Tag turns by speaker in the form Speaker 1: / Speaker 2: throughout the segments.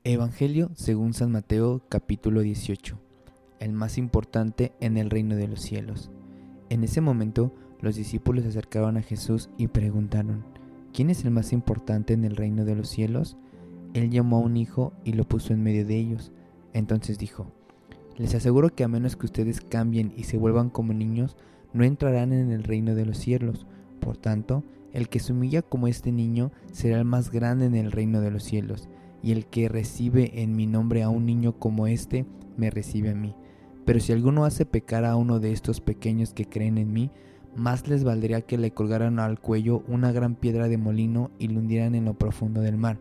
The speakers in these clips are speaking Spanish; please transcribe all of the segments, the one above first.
Speaker 1: Evangelio según San Mateo capítulo 18. El más importante en el reino de los cielos. En ese momento los discípulos se acercaron a Jesús y preguntaron: ¿Quién es el más importante en el reino de los cielos? Él llamó a un hijo y lo puso en medio de ellos. Entonces dijo: Les aseguro que a menos que ustedes cambien y se vuelvan como niños, no entrarán en el reino de los cielos. Por tanto, el que se humilla como este niño será el más grande en el reino de los cielos. Y el que recibe en mi nombre a un niño como este, me recibe a mí. Pero si alguno hace pecar a uno de estos pequeños que creen en mí, más les valdría que le colgaran al cuello una gran piedra de molino y lo hundieran en lo profundo del mar.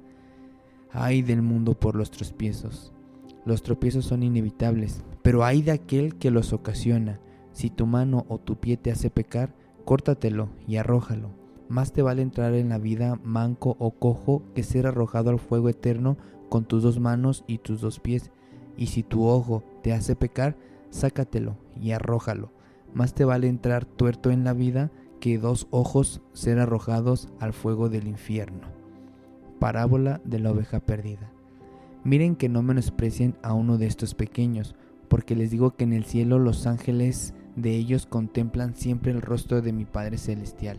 Speaker 1: ¡Ay del mundo por los tropiezos! Los tropiezos son inevitables, pero ay de aquel que los ocasiona. Si tu mano o tu pie te hace pecar, córtatelo y arrójalo. Más te vale entrar en la vida manco o cojo que ser arrojado al fuego eterno con tus dos manos y tus dos pies. Y si tu ojo te hace pecar, sácatelo y arrójalo. Más te vale entrar tuerto en la vida que dos ojos ser arrojados al fuego del infierno. Parábola de la oveja perdida. Miren que no menosprecien a uno de estos pequeños, porque les digo que en el cielo los ángeles de ellos contemplan siempre el rostro de mi Padre Celestial.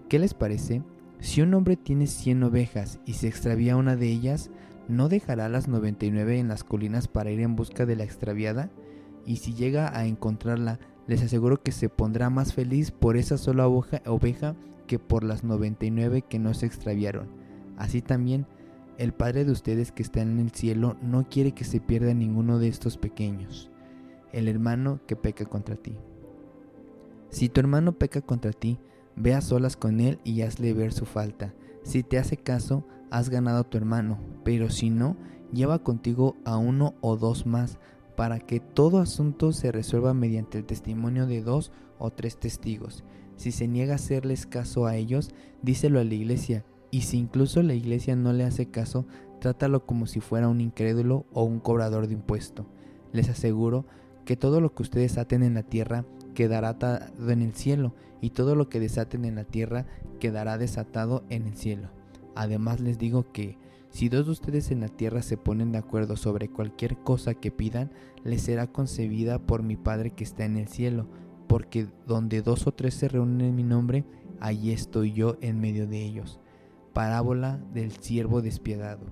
Speaker 1: ¿Qué les parece? Si un hombre tiene 100 ovejas y se extravía una de ellas, ¿no dejará las 99 en las colinas para ir en busca de la extraviada? Y si llega a encontrarla, les aseguro que se pondrá más feliz por esa sola oveja que por las 99 que no se extraviaron. Así también, el Padre de ustedes que está en el cielo no quiere que se pierda ninguno de estos pequeños. El hermano que peca contra ti. Si tu hermano peca contra ti, ve a solas con él y hazle ver su falta. Si te hace caso, has ganado a tu hermano, pero si no, lleva contigo a uno o dos más, para que todo asunto se resuelva mediante el testimonio de 2 o 3 testigos. Si se niega a hacerles caso a ellos, díselo a la iglesia, y si incluso la iglesia no le hace caso, trátalo como si fuera un incrédulo o un cobrador de impuesto. Les aseguro que todo lo que ustedes aten en la tierra quedará atado en el cielo, y todo lo que desaten en la tierra quedará desatado en el cielo. Además les digo que si 2 de ustedes en la tierra se ponen de acuerdo sobre cualquier cosa que pidan, les será concebida por mi Padre que está en el cielo, porque donde 2 o 3 se reúnen en mi nombre, allí estoy yo en medio de ellos. Parábola del siervo despiadado.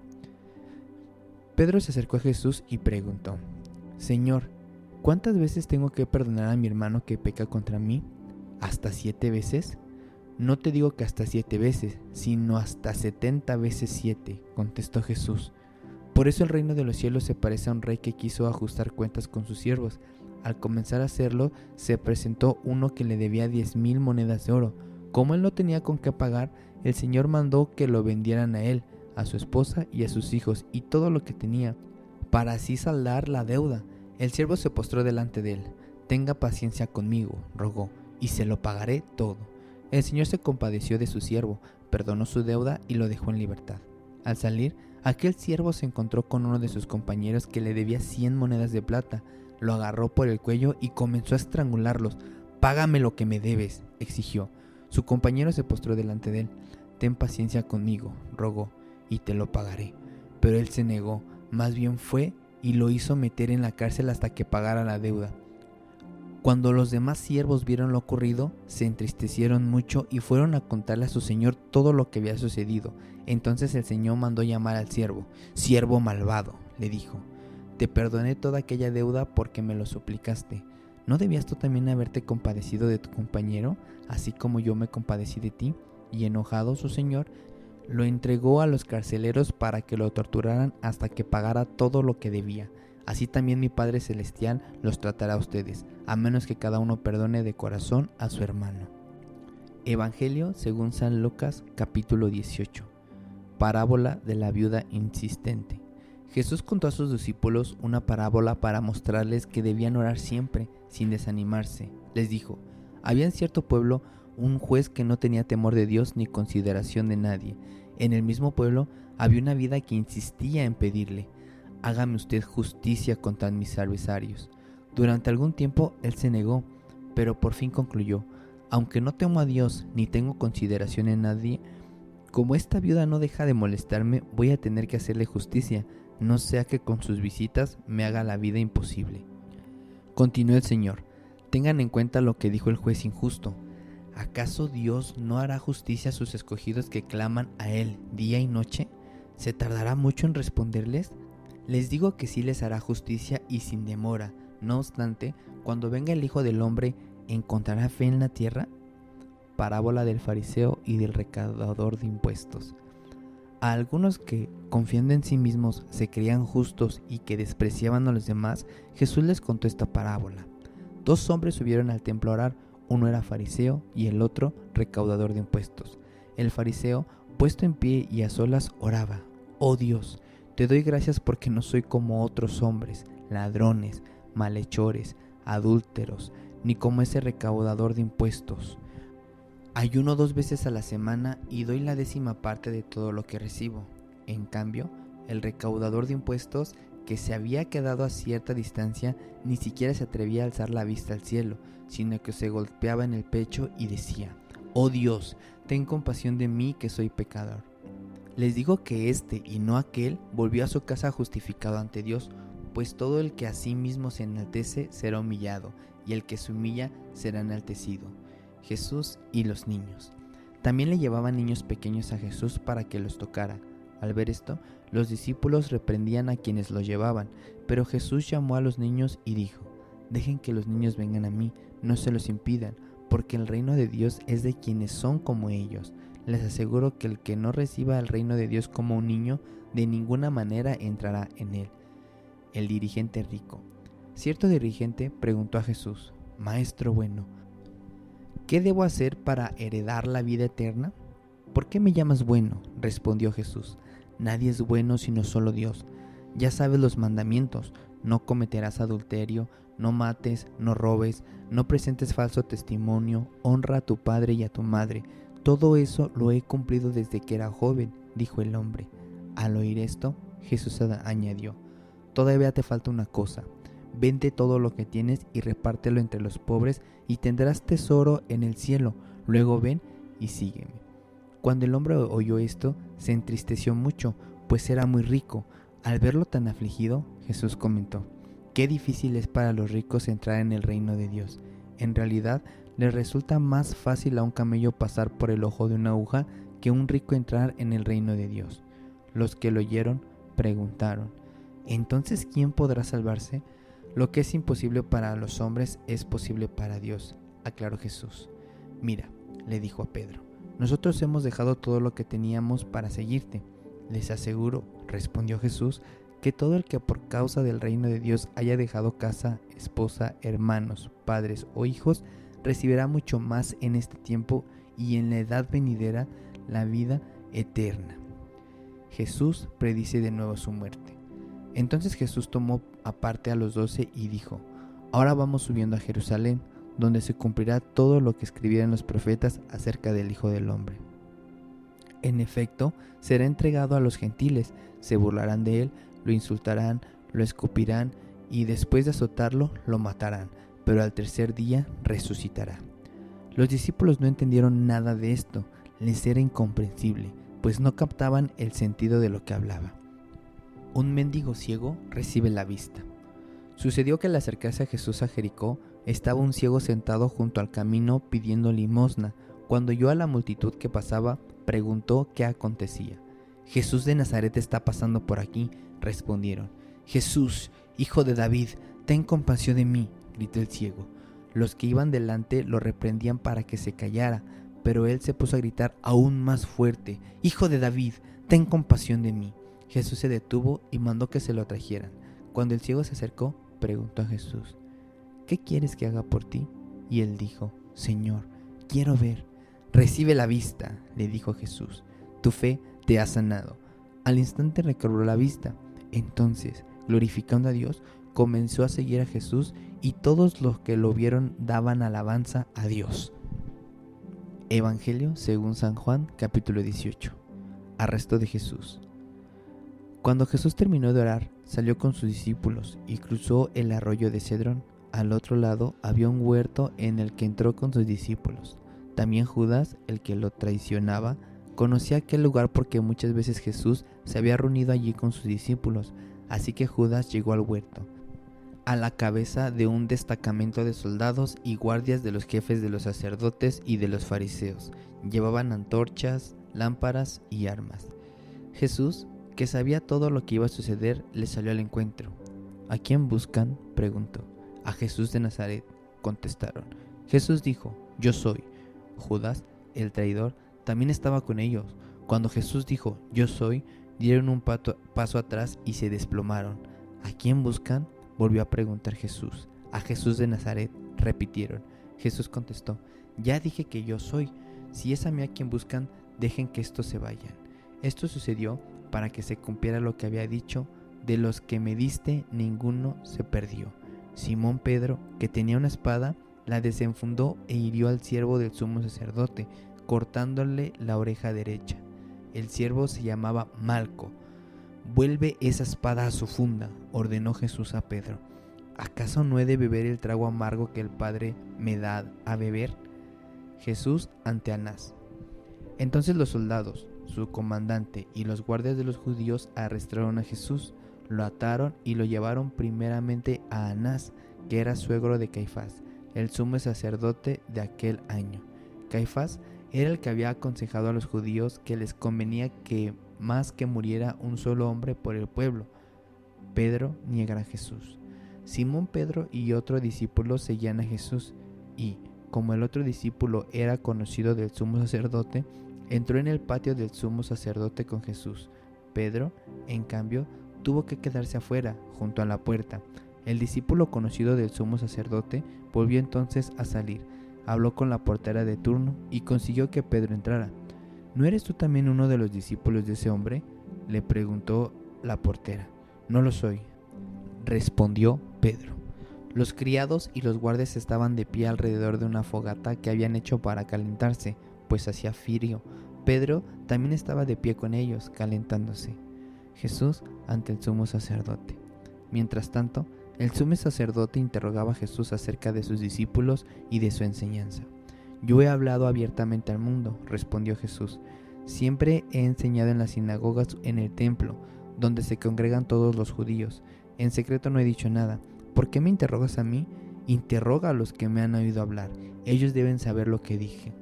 Speaker 1: Pedro se acercó a Jesús y preguntó: Señor, ¿cuántas veces tengo que perdonar a mi hermano que peca contra mí? ¿Hasta 7 veces? No te digo que hasta 7 veces, sino hasta 70 veces 7, contestó Jesús. Por eso el reino de los cielos se parece a un rey que quiso ajustar cuentas con sus siervos. Al comenzar a hacerlo, se presentó uno que le debía 10,000 monedas de oro. Como él no tenía con qué pagar, el Señor mandó que lo vendieran a él, a su esposa y a sus hijos y todo lo que tenía, para así saldar la deuda. El siervo se postró delante de él. Tenga paciencia conmigo, rogó, y se lo pagaré todo. El Señor se compadeció de su siervo, perdonó su deuda y lo dejó en libertad. Al salir, aquel siervo se encontró con uno de sus compañeros que le debía 100 monedas de plata. Lo agarró por el cuello y comenzó a estrangularlos. «Págame lo que me debes», exigió. Su compañero se postró delante de él. «Ten paciencia conmigo», rogó, «y te lo pagaré». Pero él se negó, más bien fue y lo hizo meter en la cárcel hasta que pagara la deuda. Cuando los demás siervos vieron lo ocurrido, se entristecieron mucho y fueron a contarle a su señor todo lo que había sucedido. Entonces el señor mandó llamar al siervo. «Siervo malvado», le dijo, «te perdoné toda aquella deuda porque me lo suplicaste. ¿No debías tú también haberte compadecido de tu compañero, así como yo me compadecí de ti?» Y enojado su señor, lo entregó a los carceleros para que lo torturaran hasta que pagara todo lo que debía. Así también mi Padre Celestial los tratará a ustedes, a menos que cada uno perdone de corazón a su hermano. Evangelio según San Lucas capítulo 18. Parábola de la viuda insistente. Jesús contó a sus discípulos una parábola para mostrarles que debían orar siempre, sin desanimarse. Les dijo: había en cierto pueblo un juez que no tenía temor de Dios ni consideración de nadie. En el mismo pueblo había una viuda que insistía en pedirle: hágame usted justicia contra mis adversarios. Durante algún tiempo él se negó, pero por fin concluyó: aunque no temo a Dios ni tengo consideración en nadie, como esta viuda no deja de molestarme, voy a tener que hacerle justicia. no sea que con sus visitas me haga la vida imposible. Continuó el Señor: tengan en cuenta lo que dijo el juez injusto. ¿Acaso Dios no hará justicia a sus escogidos que claman a Él día y noche? ¿Se tardará mucho en responderles? Les digo que sí les hará justicia y sin demora. No obstante, cuando venga el Hijo del Hombre, ¿encontrará fe en la tierra? Parábola del fariseo y del recaudador de impuestos. A algunos que, confiando en sí mismos, se creían justos y que despreciaban a los demás, Jesús les contó esta parábola. 2 hombres subieron al templo a orar. Uno era fariseo y el otro recaudador de impuestos. El fariseo, puesto en pie y a solas, oraba: «Oh Dios, te doy gracias porque no soy como otros hombres, ladrones, malhechores, adúlteros, ni como ese recaudador de impuestos. Ayuno 2 veces a la semana y doy la 10ª parte de todo lo que recibo». En cambio, el recaudador de impuestos, que se había quedado a cierta distancia, ni siquiera se atrevía a alzar la vista al cielo, sino que se golpeaba en el pecho y decía: «Oh Dios, ten compasión de mí que soy pecador». Les digo que este y no aquel volvió a su casa justificado ante Dios, pues todo el que a sí mismo se enaltece será humillado, y el que se humilla será enaltecido. Jesús y los niños. También le llevaban niños pequeños a Jesús para que los tocara. Al ver esto, los discípulos reprendían a quienes los llevaban, pero Jesús llamó a los niños y dijo: «Dejen que los niños vengan a mí, no se los impidan, porque el reino de Dios es de quienes son como ellos. Les aseguro que el que no reciba el reino de Dios como un niño, de ninguna manera entrará en él». El dirigente rico. Cierto dirigente preguntó a Jesús: «Maestro bueno, ¿qué debo hacer para heredar la vida eterna?». «¿Por qué me llamas bueno?», respondió Jesús. «Nadie es bueno sino solo Dios. Ya sabes los mandamientos: no cometerás adulterio, no mates, no robes, no presentes falso testimonio, honra a tu padre y a tu madre. Todo eso lo he cumplido desde que era joven», dijo el hombre. Al oír esto, Jesús añadió: «Todavía te falta una cosa. Vende todo lo que tienes y repártelo entre los pobres y tendrás tesoro en el cielo. Luego ven y sígueme». Cuando el hombre oyó esto, se entristeció mucho, pues era muy rico. Al verlo tan afligido, Jesús comentó: «Qué difícil es para los ricos entrar en el reino de Dios. En realidad, les resulta más fácil a un camello pasar por el ojo de una aguja que a un rico entrar en el reino de Dios». Los que lo oyeron preguntaron: «¿Entonces quién podrá salvarse?». «Lo que es imposible para los hombres es posible para Dios», aclaró Jesús. «Mira», le dijo a Pedro, «nosotros hemos dejado todo lo que teníamos para seguirte». «Les aseguro», respondió Jesús, «que todo el que por causa del reino de Dios haya dejado casa, esposa, hermanos, padres o hijos, recibirá mucho más en este tiempo y en la edad venidera la vida eterna». Jesús predice de nuevo su muerte. Entonces Jesús tomó aparte a los 12 y dijo: «Ahora vamos subiendo a Jerusalén, donde se cumplirá todo lo que escribieron los profetas acerca del Hijo del Hombre. En efecto, será entregado a los gentiles, se burlarán de él, lo insultarán, lo escupirán y después de azotarlo, lo matarán, pero al tercer día resucitará». Los discípulos no entendieron nada de esto, les era incomprensible, pues no captaban el sentido de lo que hablaba. Un mendigo ciego recibe la vista. Sucedió que al acercarse a Jesús a Jericó, estaba un ciego sentado junto al camino pidiendo limosna. Cuando oyó a la multitud que pasaba, preguntó qué acontecía. «Jesús de Nazaret está pasando por aquí», respondieron. «Jesús, hijo de David, ten compasión de mí», gritó el ciego. Los que iban delante lo reprendían para que se callara, pero él se puso a gritar aún más fuerte: «Hijo de David, ten compasión de mí». Jesús se detuvo y mandó que se lo trajeran. Cuando el ciego se acercó, preguntó a Jesús: «¿Qué quieres que haga por ti?». Y él dijo: «Señor, quiero ver». «Recibe la vista», le dijo Jesús, «tu fe te ha sanado». Al instante recobró la vista. Entonces, glorificando a Dios, comenzó a seguir a Jesús, y todos los que lo vieron daban alabanza a Dios. Evangelio según San Juan, capítulo 18. Arresto de Jesús. Cuando Jesús terminó de orar, salió con sus discípulos y cruzó el arroyo de Cedrón. Al otro lado había un huerto en el que entró con sus discípulos. También Judas, el que lo traicionaba, Conocía aquel lugar porque muchas veces Jesús se había reunido allí con sus discípulos, así que Judas llegó al huerto, a la cabeza de un destacamento de soldados y guardias de los jefes de los sacerdotes y de los fariseos. Llevaban antorchas, lámparas y armas. Jesús, que sabía todo lo que iba a suceder, le salió al encuentro. ¿A quién buscan?, preguntó. A Jesús de Nazaret, contestaron. Jesús dijo, yo soy. Judas, el traidor, también estaba con ellos. Cuando Jesús dijo, yo soy, dieron un paso atrás y se desplomaron. ¿A quién buscan?, volvió a preguntar Jesús. A Jesús de Nazaret, repitieron. Jesús contestó, ya dije que yo soy. Si es a mí a quien buscan, dejen que estos se vayan. Esto sucedió para que se cumpliera lo que había dicho, de los que me diste, ninguno se perdió. Simón Pedro, que tenía una espada, la desenfundó e hirió al siervo del sumo sacerdote, cortándole la oreja derecha. El siervo se llamaba Malco. Vuelve esa espada a su funda, ordenó Jesús a Pedro. ¿Acaso no he de beber el trago amargo que el Padre me da a beber? Jesús ante Anás. Entonces los soldados, su comandante y los guardias de los judíos arrestaron a Jesús, lo ataron y lo llevaron primeramente a Anás, que era suegro de Caifás, el sumo sacerdote de aquel año. Caifás era el que había aconsejado a los judíos que les convenía que más que muriera un solo hombre por el pueblo. Pedro niega a Jesús. Simón Pedro y otro discípulo seguían a Jesús y, como el otro discípulo era conocido del sumo sacerdote, entró en el patio del sumo sacerdote con Jesús. Pedro, en cambio, tuvo que quedarse afuera, junto a la puerta. El discípulo conocido del sumo sacerdote volvió entonces a salir, habló con la portera de turno y consiguió que Pedro entrara. ¿No eres tú también uno de los discípulos de ese hombre?, le preguntó la portera. No lo soy, respondió Pedro. Los criados y los guardias estaban de pie alrededor de una fogata que habían hecho para calentarse, pues hacía frío. Pedro también estaba de pie con ellos, calentándose. Jesús ante el sumo sacerdote. Mientras tanto, el sumo sacerdote interrogaba a Jesús acerca de sus discípulos y de su enseñanza. Yo he hablado abiertamente al mundo, respondió Jesús. Siempre he enseñado en las sinagogas, en el templo, donde se congregan todos los judíos. En secreto no he dicho nada. ¿Por qué me interrogas a mí? Interroga a los que me han oído hablar. Ellos deben saber lo que dije.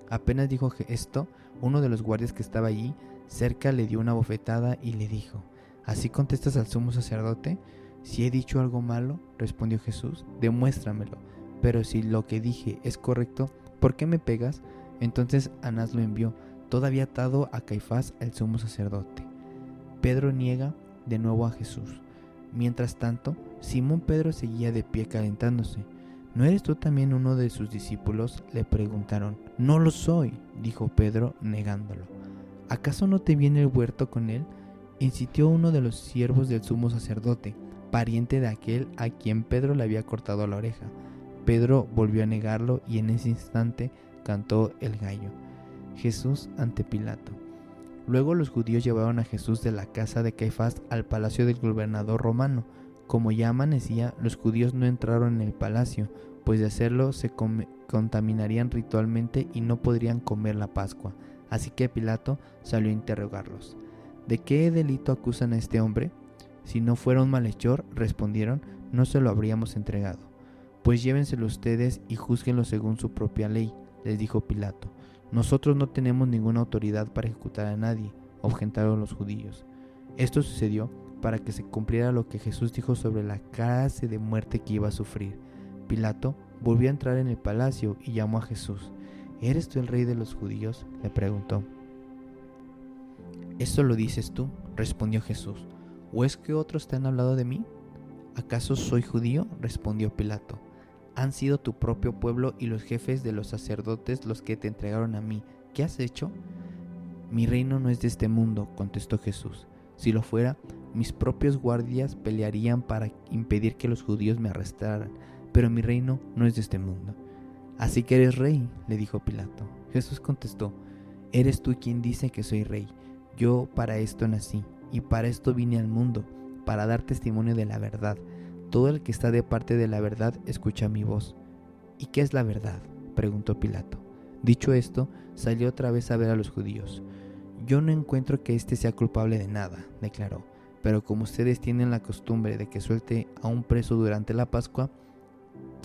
Speaker 1: Apenas dijo esto, uno de los guardias que estaba allí cerca le dio una bofetada y le dijo, ¿así contestas al sumo sacerdote? Si he dicho algo malo, respondió Jesús, demuéstramelo. Pero si lo que dije es correcto, ¿por qué me pegas? Entonces Anás lo envió, todavía atado a Caifás, el sumo sacerdote. Pedro niega de nuevo a Jesús. Mientras tanto, Simón Pedro seguía de pie calentándose. ¿No eres tú también uno de sus discípulos?, le preguntaron. No lo soy, dijo Pedro negándolo. ¿Acaso no te viene el huerto con él?, insistió uno de los siervos del sumo sacerdote, pariente de aquel a quien Pedro le había cortado la oreja. Pedro volvió a negarlo y en ese instante cantó el gallo. Jesús ante Pilato. Luego los judíos llevaron a Jesús de la casa de Caifás al palacio del gobernador romano. Como ya amanecía, los judíos no entraron en el palacio, pues de hacerlo se contaminarían ritualmente y no podrían comer la Pascua. Así que Pilato salió a interrogarlos. ¿De qué delito acusan a este hombre? Si no fuera un malhechor, respondieron, no se lo habríamos entregado. Pues llévenselo ustedes y júzguenlo según su propia ley, les dijo Pilato. Nosotros no tenemos ninguna autoridad para ejecutar a nadie, objetaron los judíos. Esto sucedió para que se cumpliera lo que Jesús dijo sobre la clase de muerte que iba a sufrir. Pilato volvió a entrar en el palacio y llamó a Jesús. ¿Eres tú el rey de los judíos?, le preguntó. ¿Eso lo dices tú?, respondió Jesús. ¿O es que otros te han hablado de mí? ¿Acaso soy judío?, respondió Pilato. Han sido tu propio pueblo y los jefes de los sacerdotes los que te entregaron a mí. ¿Qué has hecho? Mi reino no es de este mundo, contestó Jesús. Si lo fuera, mis propios guardias pelearían para impedir que los judíos me arrestaran, pero mi reino no es de este mundo. Así que eres rey, le dijo Pilato. Jesús contestó, eres tú quien dice que soy rey. Yo para esto nací, y para esto vine al mundo, para dar testimonio de la verdad. Todo el que está de parte de la verdad escucha mi voz. ¿Y qué es la verdad?, preguntó Pilato. Dicho esto, salió otra vez a ver a los judíos. Yo no encuentro que éste sea culpable de nada, declaró, pero como ustedes tienen la costumbre de que suelte a un preso durante la Pascua,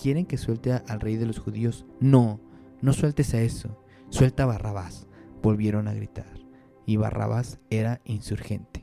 Speaker 1: ¿quieren que suelte al rey de los judíos? No, no sueltes a eso, suelta a Barrabás, volvieron a gritar, y Barrabás era insurgente.